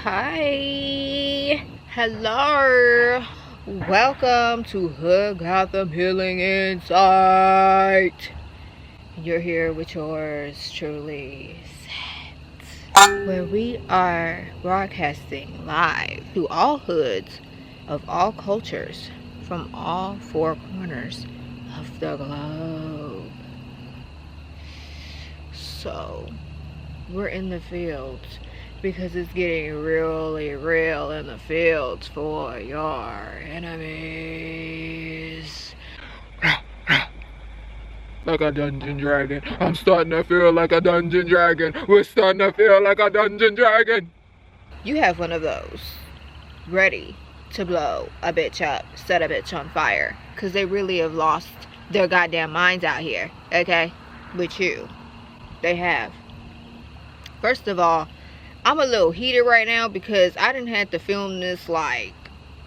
Hi, hello, welcome to Hood Gotham Healing Insight. You're here with yours truly, Set, where we are broadcasting live to all hoods of all cultures from all four corners of the globe. So we're in the fields because it's getting really real in the fields for your enemies. Like a dungeon dragon. I'm starting to feel like a dungeon dragon. We're starting to feel like a dungeon dragon. You have one of those ready to blow a bitch up, set a bitch on fire, because they really have lost their goddamn minds out here, okay? With you. They have. First of all, I'm a little heated right now because I didn't have to film this. Like,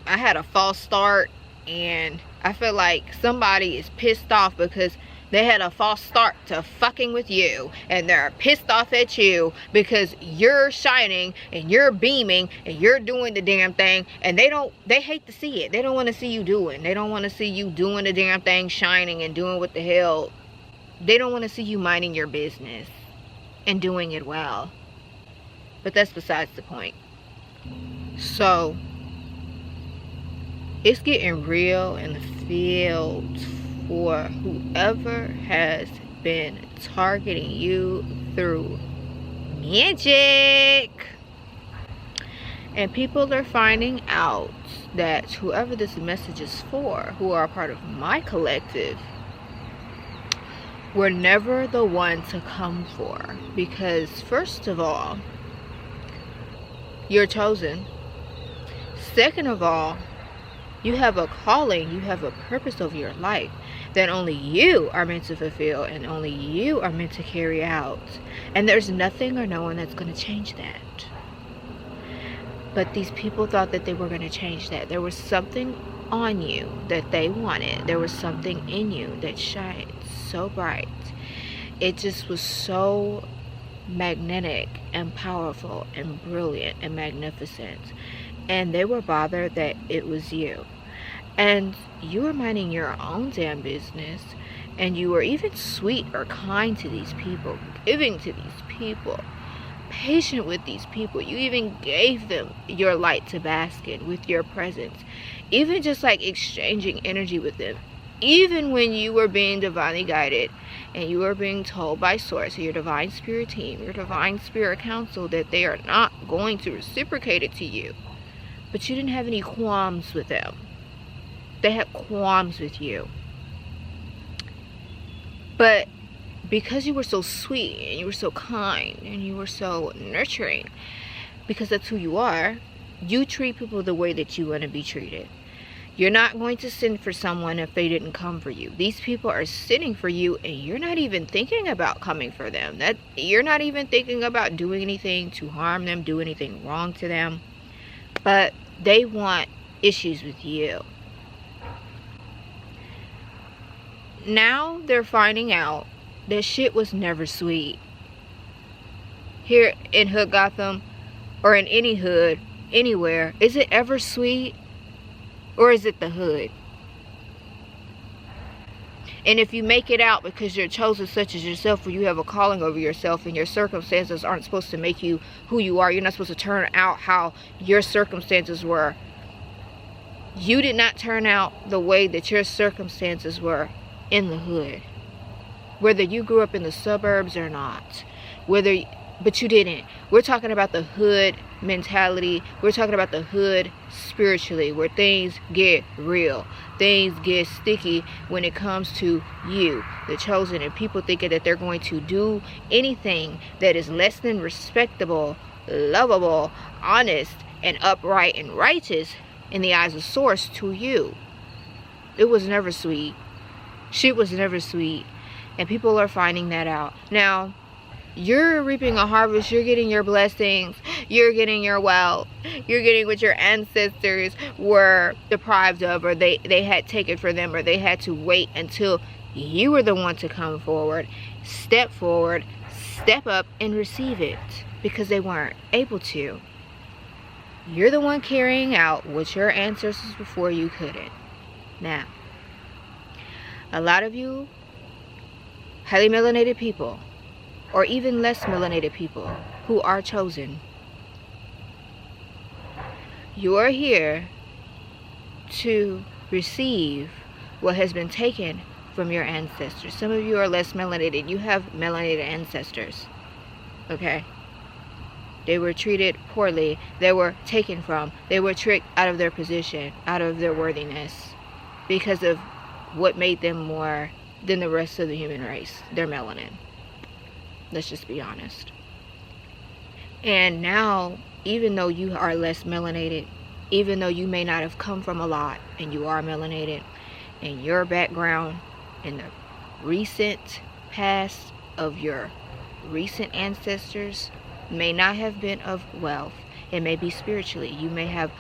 I had a false start and I feel like somebody is pissed off because they had a false start to fucking with you, and they're pissed off at you because you're shining and you're beaming and you're doing the damn thing, and they hate to see it. They don't want to see you doing. They don't want to see you doing the damn thing, shining and doing what the hell. They don't want to see you minding your business and doing it well. But that's besides the point. So it's getting real in the fields for whoever has been targeting you through magic. And people are finding out that whoever this message is for, who are a part of my collective, were never the one to come for. Because first of all, you're chosen. Second of all, you have a calling, you have a purpose of your life that only you are meant to fulfill and only you are meant to carry out. And there's nothing or no one that's going to change that. But these people thought that they were going to change that. There was something on you that they wanted. There was something in you that shined so bright. It just was so magnetic and powerful and brilliant and magnificent, and they were bothered that it was you, and you were minding your own damn business, and you were even sweet or kind to these people, giving to these people, patient with these people. You even gave them your light to bask in with your presence, even just like exchanging energy with them. Even when you were being divinely guided and you were being told by source, your divine spirit team, your divine spirit council, that they are not going to reciprocate it to you. But you didn't have any qualms with them. They had qualms with you. But because you were so sweet and you were so kind and you were so nurturing, because that's who you are, you treat people the way that you want to be treated. You're not going to send for someone if they didn't come for you. These people are sending for you, and you're not even thinking about coming for them. You're not even thinking about doing anything to harm them, do anything wrong to them. But they want issues with you. Now they're finding out that shit was never sweet. Here in Hood Gotham, or in any hood, anywhere, is it ever sweet? Or is it the hood? And if you make it out because you're chosen such as yourself, where you have a calling over yourself and your circumstances aren't supposed to make you who you are, you're not supposed to turn out how your circumstances were. You did not turn out the way that your circumstances were in the hood. Whether you grew up in the suburbs or not. But you didn't. We're talking about the hood mentality. We're talking about the hood spiritually, where things get real. Things get sticky when it comes to you, the chosen, and people thinking that they're going to do anything that is less than respectable, lovable, honest, and upright and righteous in the eyes of source to you. It was never sweet. Shit was never sweet. And people are finding that out. Now, you're reaping a harvest. You're getting your blessings. You're getting your wealth. You're getting what your ancestors were deprived of, or they had taken for them, or they had to wait until you were the one to come forward, step up and receive it, because they weren't able to. You're the one carrying out what your ancestors before you couldn't. Now, a lot of you highly melanated people, or even less melanated people who are chosen, you are here to receive what has been taken from your ancestors. Some of you are less melanated. You have melanated ancestors. Okay? They were treated poorly. They were taken from. They were tricked out of their position, out of their worthiness, because of what made them more than the rest of the human race. Their melanin. Let's just be honest. And now, even though you are less melanated, even though you may not have come from a lot, and you are melanated, and your background in the recent past of your recent ancestors may not have been of wealth. It may be spiritually. You may have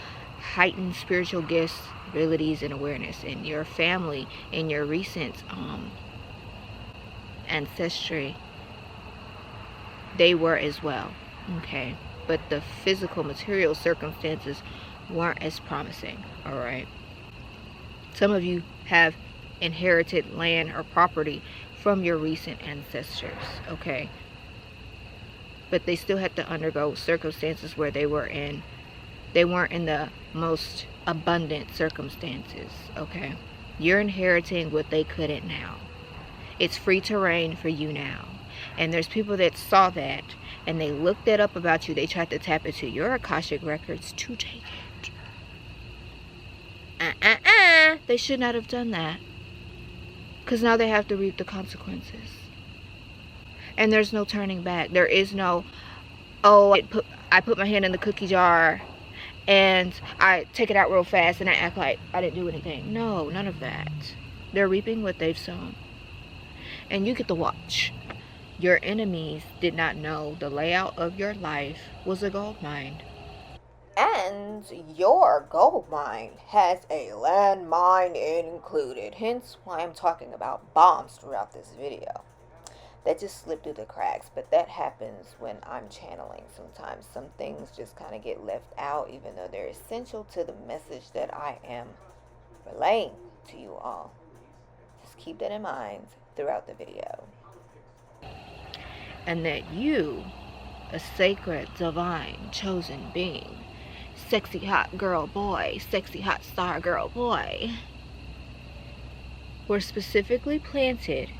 heightened spiritual gifts, abilities, and awareness. In your family, in your recent ancestry, they were as well. Okay? But the physical, material circumstances weren't as promising. Alright? Some of you have inherited land or property from your recent ancestors. Okay? But they still had to undergo circumstances where they weren't in the most abundant circumstances. Okay? You're inheriting what they couldn't now. It's free terrain for you now. And there's people that saw that and they looked that up about you. They tried to tap into your Akashic records to take it. They should not have done that. Because now they have to reap the consequences. And there's no turning back. There is no, oh, I put my hand in the cookie jar and I take it out real fast and I act like I didn't do anything. No, none of that. They're reaping what they've sown. And you get to watch. Your enemies did not know the layout of your life was a gold mine. And your gold mine has a landmine included. Hence why I'm talking about bombs throughout this video. That just slipped through the cracks, but that happens when I'm channeling sometimes. Some things just kind of get left out, even though they're essential to the message that I am relaying to you all. Just keep that in mind throughout the video. And that you, a sacred, divine, chosen being, sexy hot girl boy, sexy hot star girl boy, were specifically planted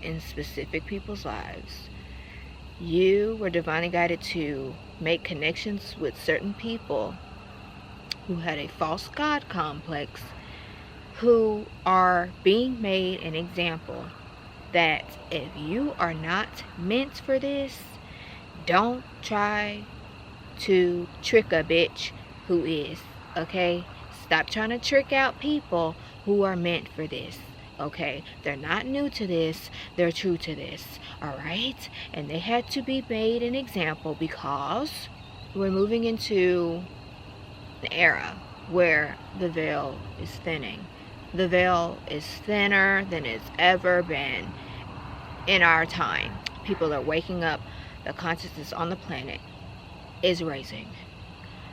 in specific people's lives. You were divinely guided to make connections with certain people who had a false god complex, who are being made an example that if you are not meant for this, don't try to trick a bitch who is. Okay? Stop trying to trick out people who are meant for this. Okay, they're not new to this, they're true to this. Alright? And they had to be made an example because we're moving into an era where the veil is thinning. The veil is thinner than it's ever been in our time. People are waking up. The consciousness on the planet is raising.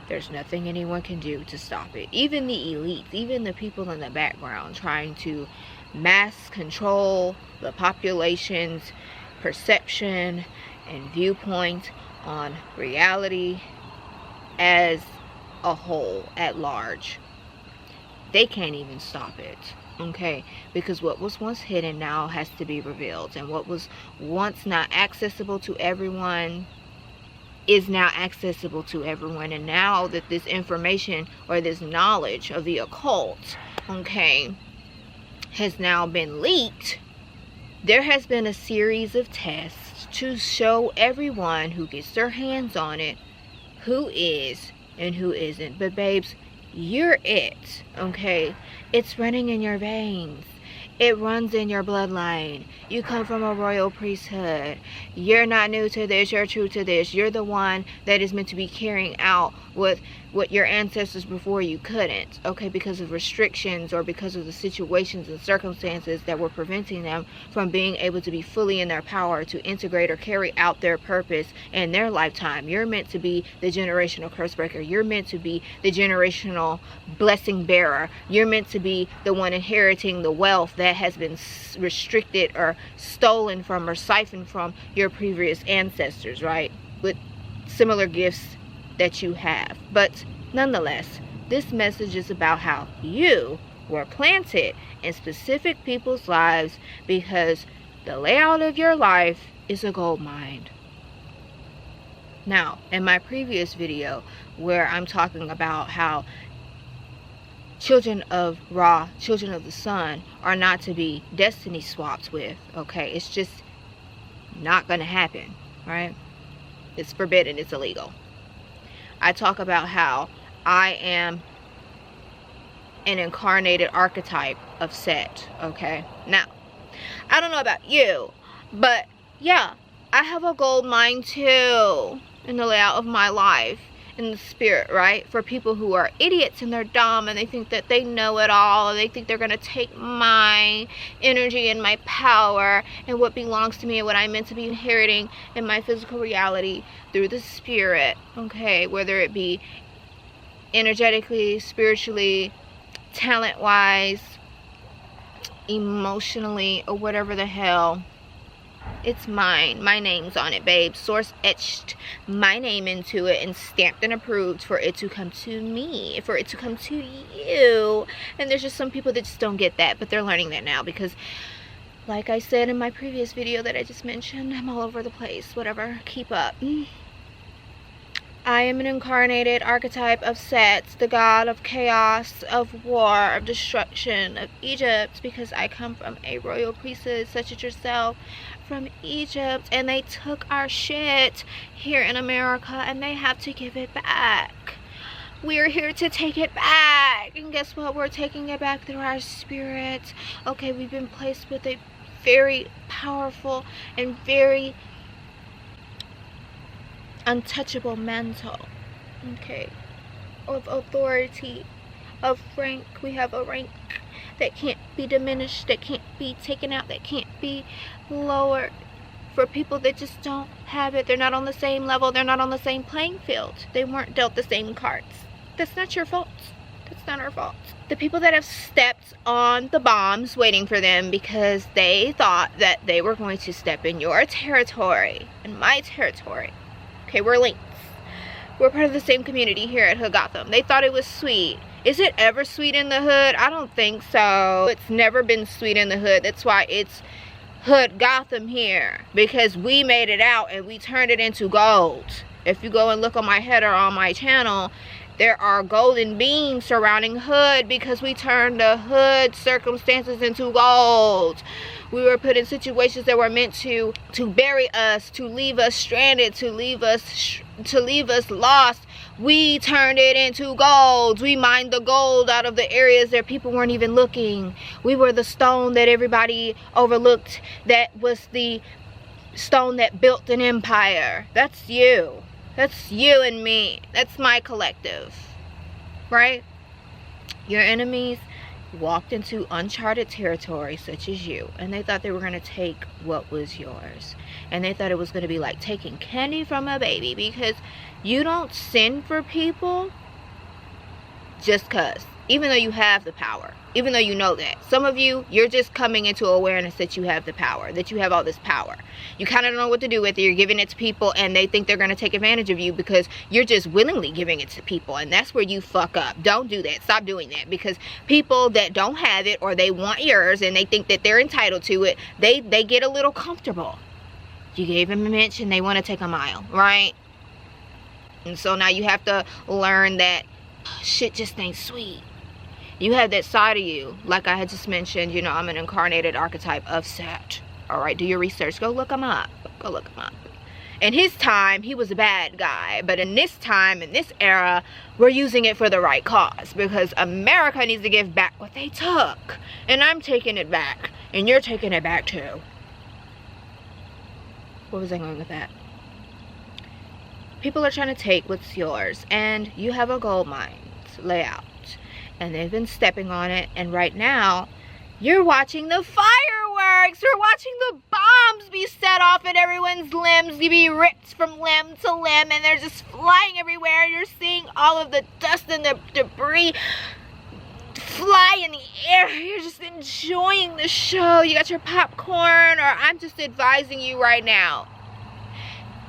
There's nothing anyone can do to stop it. Even the elites, even the people in the background trying to mass control the population's perception and viewpoint on reality as a whole, at large. They can't even stop it. Okay? Because what was once hidden now has to be revealed. And what was once not accessible to everyone is now accessible to everyone. And now that this information or this knowledge of the occult, okay, has now been leaked, there has been a series of tests to show everyone who gets their hands on it who is and who isn't. But babes, you're it. Okay? It's running in your veins. It runs in your bloodline. You come from a royal priesthood. You're not new to this. You're true to this. You're the one that is meant to be carrying out what your ancestors before you couldn't, okay, because of restrictions or because of the situations and circumstances that were preventing them from being able to be fully in their power to integrate or carry out their purpose in their lifetime. You're meant to be the generational curse breaker. You're meant to be the generational blessing bearer. You're meant to be the one inheriting the wealth that has been restricted or stolen from or siphoned from your previous ancestors, right? With similar gifts that you have. But nonetheless, this message is about how you were planted in specific people's lives because the layout of your life is a gold mine. Now, in my previous video where I'm talking about how children of Ra, children of the sun, are not to be destiny swapped with, okay? It's just not gonna happen, right? It's forbidden, it's illegal. I talk about how I am an incarnated archetype of Set, okay? Now, I don't know about you, but yeah, I have a gold mine too in the layout of my life, in the spirit, right? For people who are idiots and they're dumb and they think that they know it all and they think they're gonna take my energy and my power and what belongs to me and what I'm meant to be inheriting in my physical reality through the spirit, okay? Whether it be energetically, spiritually, talent-wise, emotionally, or whatever the hell. It's mine. My name's on it, babe. Source etched my name into it and stamped and approved for it to come to me, for it to come to you. And there's just some people that just don't get that, but they're learning that now because, like I said in my previous video that I just mentioned, I'm all over the place. Whatever. Keep up. I am an incarnated archetype of Set, the god of chaos, of war, of destruction, of Egypt, because I come from a royal priesthood such as yourself from Egypt, and they took our shit here in America and they have to give it back. We're here to take it back, and guess what? We're taking it back through our spirit. Okay, we've been placed with a very powerful and very untouchable mantle, okay, of authority, of rank. We have a rank that can't be diminished, that can't be taken out, that can't be lowered. For people that just don't have it, they're not on the same level, they're not on the same playing field, they weren't dealt the same cards. That's not your fault. That's not our fault. The people that have stepped on the bombs waiting for them because they thought that they were going to step in your territory, in my territory. Okay, we're links. We're part of the same community here at Hood Gotham. They thought it was sweet. Is it ever sweet in the hood? I don't think so. It's never been sweet in the hood. That's why it's Hood Gotham here. Because we made it out and we turned it into gold. If you go and look on my header on my channel, there are golden beams surrounding Hood because we turned the Hood circumstances into gold. We were put in situations that were meant to bury us, to leave us stranded, to leave us lost. We turned it into gold. We mined the gold out of the areas that people weren't even looking. We were the stone that everybody overlooked. That was the stone that built an empire. That's you. That's you and me. That's my collective. Right? Your enemies walked into uncharted territory such as you, and they thought they were going to take what was yours, and they thought it was going to be like taking candy from a baby, because you don't send for people just cuz, even though you have the power, even though you know that. Some of you, you're just coming into awareness that you have the power, that you have all this power. You kind of don't know what to do with it. You're giving it to people and they think they're going to take advantage of you because you're just willingly giving it to people, and that's where you fuck up. Don't do that. Stop doing that, because people that don't have it, or they want yours and they think that they're entitled to it, they get a little comfortable. You gave them an inch and they want to take a mile, right? And so now you have to learn that shit just ain't sweet. You have that side of you, like I had just mentioned. You know, I'm an incarnated archetype of Set. All right, do your research. Go look them up. Go look them up. In his time, he was a bad guy. But in this time, in this era, we're using it for the right cause. Because America needs to give back what they took. And I'm taking it back. And you're taking it back too. What was I going with that? People are trying to take what's yours. And you have a gold mine layout. And they've been stepping on it. And right now, you're watching the fireworks. You're watching the bombs be set off and everyone's limbs be ripped from limb to limb. And they're just flying everywhere. You're seeing all of the dust and the debris fly in the air. You're just enjoying the show. You got your popcorn. Or I'm just advising you right now.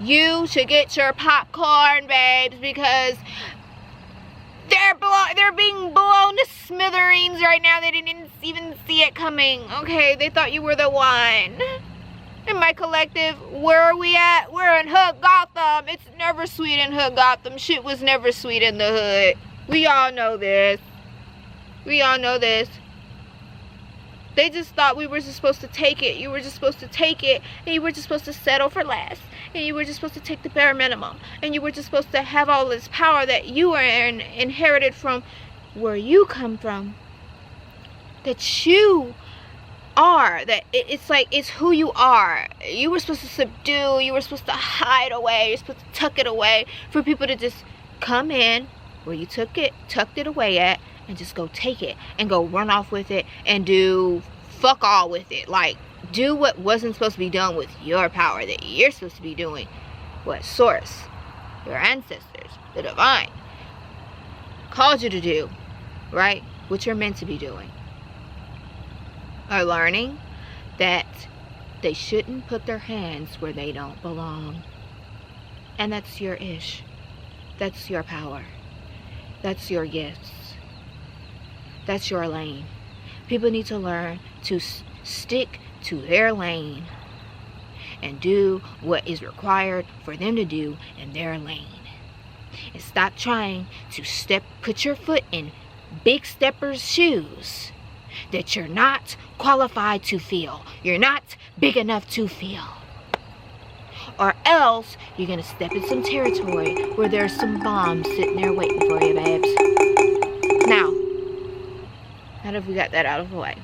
You should get your popcorn, babes. Because they're being blown to smithereens right now. They didn't even see it coming. Okay, they thought you were the one. In my collective, where are we at? We're in Hood Gotham. It's never sweet in Hood Gotham. Shit was never sweet in the hood. We all know this. We all know this. They just thought we were just supposed to take it. You were just supposed to take it. And you were just supposed to settle for less. And you were just supposed to take the bare minimum. And you were just supposed to have all this power that you were inherited from where you come from. That you are. That it's like, it's who you are. You were supposed to subdue. You were supposed to hide away. You're supposed to tuck it away. For people to just come in where you tucked it away at. And just go take it. And go run off with it. And do fuck all with it. Like, do what wasn't supposed to be done with your power that you're supposed to be doing. What source, your ancestors, the divine, called you to do, right? What you're meant to be doing. Are learning that they shouldn't put their hands where they don't belong. And that's your ish. That's your power. That's your gifts. That's your lane. People need to learn to stick to their lane and do what is required for them to do in their lane. And stop trying to put your foot in big steppers' shoes that you're not qualified to feel. You're not big enough to feel. Or else you're gonna step in some territory where there's some bombs sitting there waiting for you, babes. Now that we got that out of the way,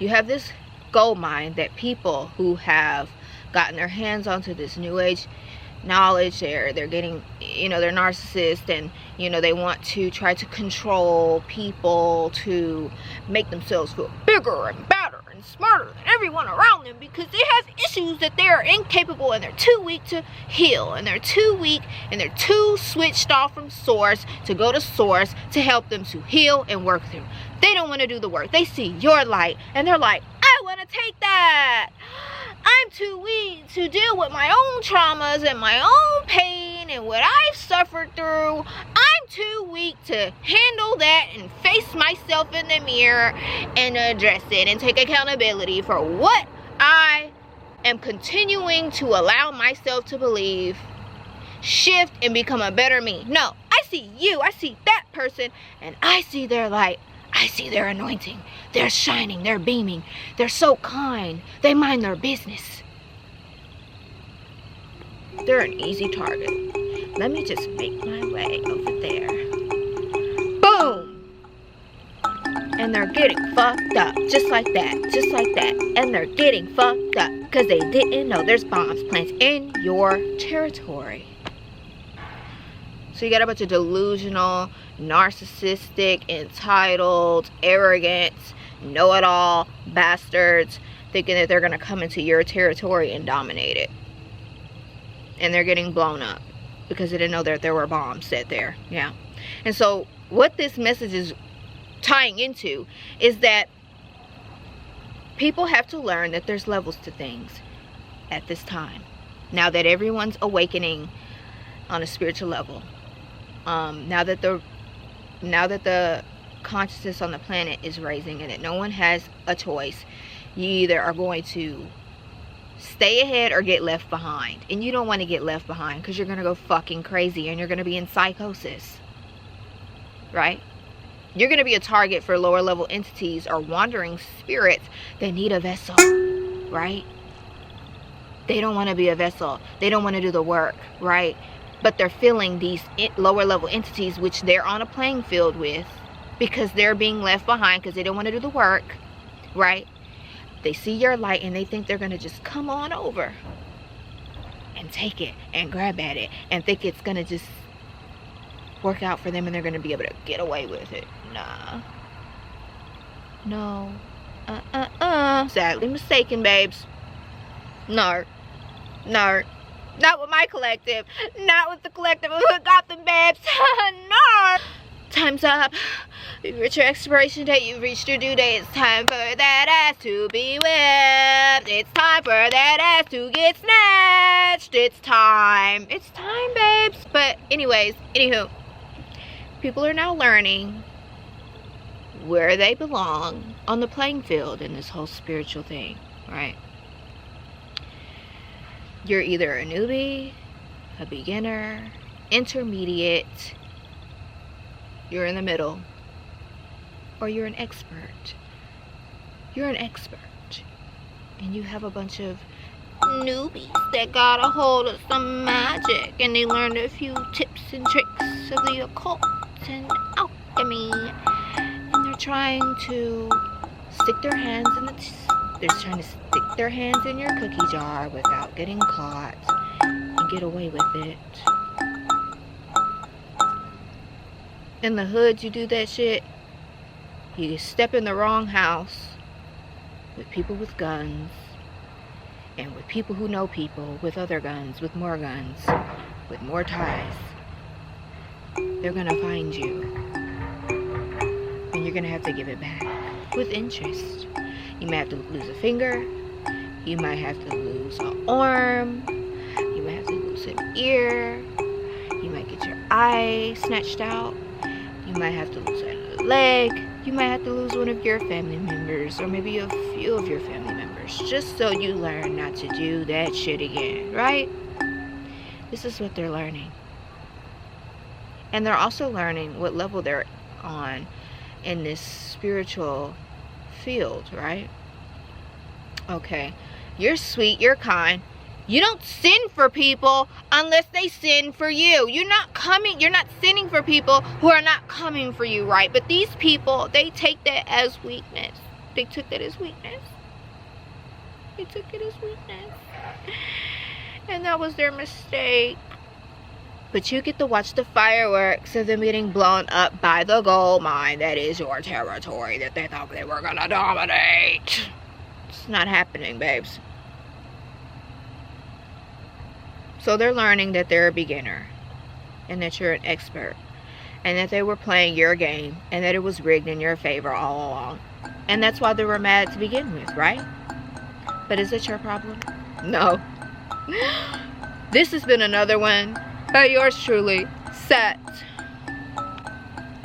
you have this gold mine that people who have gotten their hands onto this new age knowledge, they're getting, you know, they're narcissists, and you know, they want to try to control people to make themselves feel bigger and better and smarter than everyone around them, because they have issues that they are incapable and they're too weak to heal, and they're too weak and they're too switched off from source to go to source to help them to heal and work through. They don't want to do the work. They see your light and they're like, I want to take that. I'm too weak to deal with my own traumas and my own pain and what I've suffered through. I'm too weak to handle that and face myself in the mirror and address it and take accountability for what I am continuing to allow myself to believe, shift, and become a better me. No, I see you, I see that person, and I see their light. I see their anointing. They're shining. They're beaming. They're so kind. They mind their business. They're an easy target. Let me just make my way over there. Boom! And they're getting fucked up. Just like that. Just like that. And they're getting fucked up because they didn't know there's bombs planted in your territory. So you got a bunch of delusional, narcissistic, entitled, arrogant, know-it-all bastards thinking that they're going to come into your territory and dominate it. And they're getting blown up because they didn't know that there were bombs set there. Yeah. And so what this message is tying into is that people have to learn that there's levels to things at this time. Now that everyone's awakening on a spiritual level. Now that the consciousness on the planet is raising and that no one has a choice, you either are going to stay ahead or get left behind. And you don't want to get left behind because you're going to go fucking crazy and you're going to be in psychosis. Right? You're going to be a target for lower level entities or wandering spirits that need a vessel. Right? They don't want to be a vessel. They don't want to do the work, right? But they're feeling these lower level entities, which they're on a playing field with, because they're being left behind because they don't want to do the work, right? They see your light and they think they're going to just come on over and take it and grab at it and think it's going to just work out for them and they're going to be able to get away with it. Nah. No. Sadly mistaken, babes. No. No. Not with my collective. Not with the collective of Hood Gotham, babes. No. Time's up. You've reached your expiration date. You've reached your due date. It's time for that ass to be whipped. It's time for that ass to get snatched. It's time. It's time, babes. But anyways, anywho, people are now learning where they belong on the playing field in this whole spiritual thing, right? You're either a newbie, a beginner, intermediate, you're in the middle, or you're an expert. You're an expert, and you have a bunch of newbies that got a hold of some magic, and they learned a few tips and tricks of the occult and alchemy, and they're trying to stick their hands in your cookie jar without getting caught and get away with it. In the hood, you do that shit, you step in the wrong house with people with guns and with people who know people with other guns, with more guns, with more ties. They're gonna find you and you're gonna have to give it back with interest. You might have to lose a finger, you might have to lose an arm, you might have to lose an ear, you might get your eye snatched out, you might have to lose a leg, you might have to lose one of your family members, or maybe a few of your family members, just so you learn not to do that shit again, right? This is what they're learning. And they're also learning what level they're on in this spiritual field, right? Okay, you're sweet, you're kind. You don't sin for people unless they sin for you. You're not sinning for people who are not coming for you, right? But these people, they take that as weakness. They took that as weakness. They took it as weakness. And that was their mistake. But you get to watch the fireworks of them getting blown up by the gold mine that is your territory that they thought they were gonna dominate. It's not happening, babes. So they're learning that they're a beginner and that you're an expert and that they were playing your game and that it was rigged in your favor all along. And that's why they were mad to begin with, right? But is it your problem? No. This has been another one by yours truly, Set.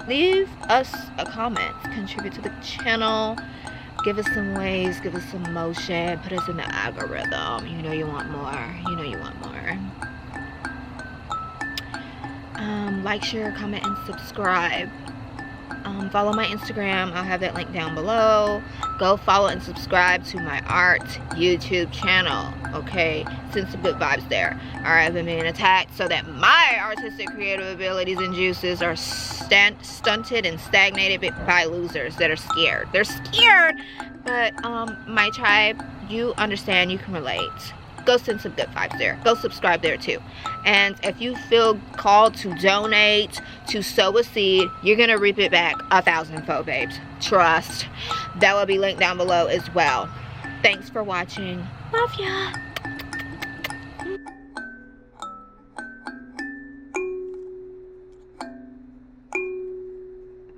Leave us a comment, contribute to the channel, give us some waves, give us some motion, put us in the algorithm. You know you want more. You know you want more. Like, share, comment, and subscribe. Follow my Instagram. I'll have that link down below. Go follow and subscribe to my art YouTube channel. Okay, send some good vibes there. Alright, I've been being attacked so that my artistic creative abilities and juices are stunted and stagnated by losers that are scared. They're scared, but my tribe, you understand, you can relate. Go send some good vibes there. Go subscribe there too. And if you feel called to donate, to sow a seed, you're gonna reap it back 1,000-fold, babes. Trust. That will be linked down below as well. Thanks for watching. Love ya.